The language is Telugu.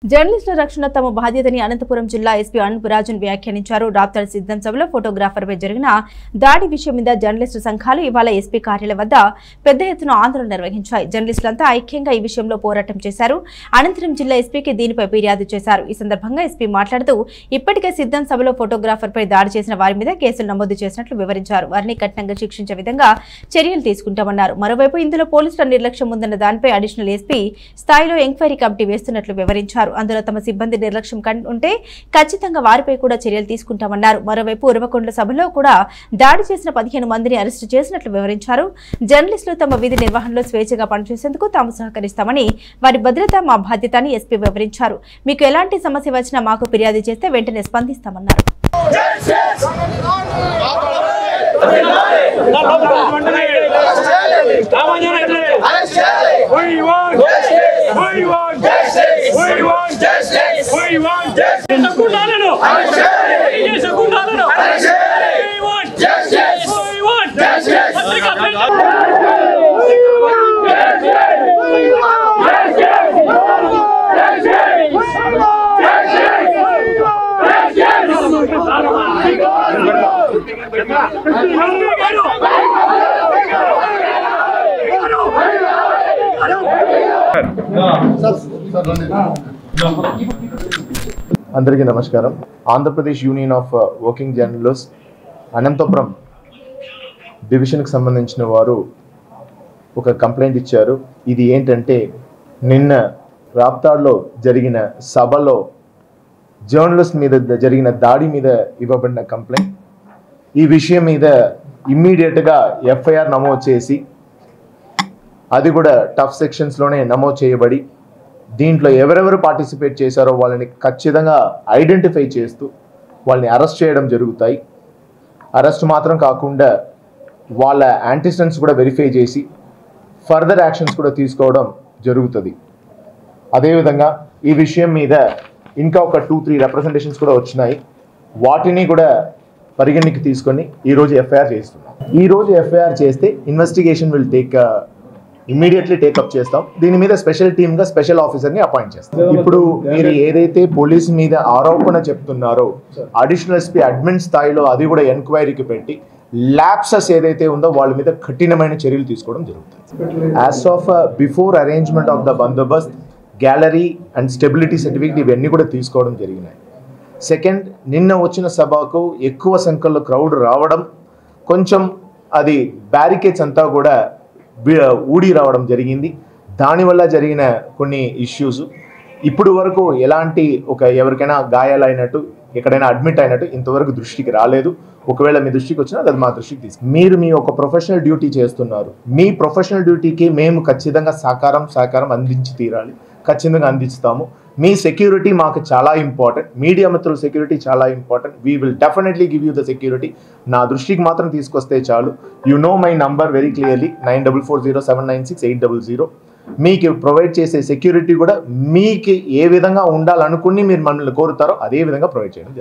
జర్నలిస్టుల రక్షణ తమ బాధ్యతని అనంతపురం జిల్లా ఎస్పీ అనూప్ రాజన్ వ్యాఖ్యానించారు. రాప్తాడ్ సిద్ధం సభలో ఫోటోగ్రాఫర్పై జరిగిన దాడి విషయం మీద జర్నలిస్టు సంఘాలు ఇవాళ ఎస్పీ కార్యాలయం వద్ద పెద్ద ఎత్తున ఆందోళన నిర్వహించాయి. జర్నలిస్టులంతా ఐక్యంగా ఈ విషయంలో పోరాటం చేశారు. అనంతరం జిల్లా ఎస్పీకి దీనిపై ఫిర్యాదు చేశారు. ఈ సందర్భంగా ఎస్పీ మాట్లాడుతూ ఇప్పటికే సిద్ధం సభలో ఫోటోగ్రాఫర్పై దాడి చేసిన వారి మీద కేసులు నమోదు చేసినట్లు వివరించారు. వారిని కఠినంగా శిక్షించే విధంగా చర్యలు తీసుకుంటామన్నారు. మరోవైపు ఇందులో పోలీసుల నిర్లక్ష్యం ఉందన్న దానిపై అడిషనల్ ఎస్పీ స్థాయిలో ఎంక్వైరీ కమిటీ వేస్తున్నట్లు వివరించారు. అందులో తమ సిబ్బంది నిర్లక్ష్యం ఉంటే ఖచ్చితంగా వారిపై కూడా చర్యలు తీసుకుంటామన్నారు. మరోవైపు ఉరవకొండ సభలో కూడా దాడి చేసిన 15 మందిని అరెస్టు చేసినట్లు వివరించారు. జర్నలిస్టులు తమ విధి నిర్వహణలో స్వేచ్ఛగా పనిచేసేందుకు తాము సహకరిస్తామని, వారి భద్రత మా బాధ్యత అని ఎస్పీ వివరించారు. మీకు ఎలాంటి సమస్య వచ్చినా మాకు ఫిర్యాదు చేస్తే వెంటనే స్పందిస్తామన్నారు. అందరికీ నమస్కారం. Andhra Pradesh union of working journalist Anantapur డివిజన్కి సంబంధించిన వారు ఒక కంప్లైంట్ ఇచ్చారు. ఇది ఏంటంటే, నిన్న రాప్తాడ్లో జరిగిన సభలో జర్నలిస్ట్ మీద జరిగిన దాడి మీద ఇవ్వబడిన కంప్లైంట్. ఈ విషయం మీద ఇమ్మీడియట్గా ఎఫ్ఐఆర్ నమోదు చేసి, అది కూడా టఫ్ సెక్షన్స్లోనే నమోదు చేయబడి, దీంట్లో ఎవరెవరు పార్టిసిపేట్ చేశారో వాళ్ళని ఖచ్చితంగా ఐడెంటిఫై చేస్తూ వాళ్ళని అరెస్ట్ చేయడం జరుగుతాయి. అరెస్ట్ మాత్రం కాకుండా వాళ్ళ యాంటిసిడెంట్స్ కూడా వెరిఫై చేసి ఫర్దర్ యాక్షన్స్ కూడా తీసుకోవడం జరుగుతుంది. అదేవిధంగా ఈ విషయం మీద ఇంకా ఒక 2-3 రిప్రజెంటేషన్స్ కూడా వచ్చినాయి. వాటిని కూడా పరిగణనకి తీసుకొని ఈరోజు ఎఫ్ఐఆర్ చేస్తున్నాం. ఈరోజు ఎఫ్ఐఆర్ చేస్తే ఇన్వెస్టిగేషన్ విల్ ఇమ్మీడియట్లీ టేకప్ చేస్తాం. దీని మీద స్పెషల్ టీమ్గా స్పెషల్ ఆఫీసర్ని అపాయింట్ చేస్తాం. ఇప్పుడు మీరు ఏదైతే పోలీస్ మీద ఆరోపణ చెప్తున్నారో, అడిషనల్ ఎస్పీ అడ్మిన్ స్థాయిలో అది కూడా ఎంక్వైరీకి పెట్టి ల్యాప్సెస్ ఏదైతే ఉందో వాళ్ళ మీద కఠినమైన చర్యలు తీసుకోవడం జరుగుతుంది. As of before arrangement of the Bandobast, gallery and stability certificate ఇవన్నీ కూడా తీసుకోవడం జరిగినాయి. సెకండ్, నిన్న వచ్చిన సభకు ఎక్కువ సంఖ్యలో క్రౌడ్ రావడం, కొంచెం అది బ్యారికేడ్స్ అంతా కూడా ఊడి రావడం జరిగింది. దానివల్ల జరిగిన కొన్ని ఇష్యూస్ ఇప్పుడు వరకు ఎలాంటి ఎవరికైనా గాయాలైనట్టు, ఎక్కడైనా అడ్మిట్ అయినట్టు ఇంతవరకు దృష్టికి రాలేదు. ఒకవేళ మీ దృష్టికి వచ్చినా అది మా దృష్టికి తీసుకు. మీరు మీ ఒక ప్రొఫెషనల్ డ్యూటీ చేస్తున్నారు. మీ ప్రొఫెషనల్ డ్యూటీకి మేము ఖచ్చితంగా సహకారం అందించి తీరాలి. ఖచ్చితంగా అందిస్తాము. మీ సెక్యూరిటీ మాకు చాలా ఇంపార్టెంట్. మీడియా మిత్రుల సెక్యూరిటీ చాలా important. We will definitely give you the security. నా దృష్టికి మాత్రం తీసుకొస్తే చాలు. You know my number very clearly, 9440796800. మీకు ప్రొవైడ్ చేసే సెక్యూరిటీ కూడా మీకు ఏ విధంగా ఉండాలనుకుని మీరు మనల్ని కోరుతారో అదే విధంగా ప్రొవైడ్ చేయండి.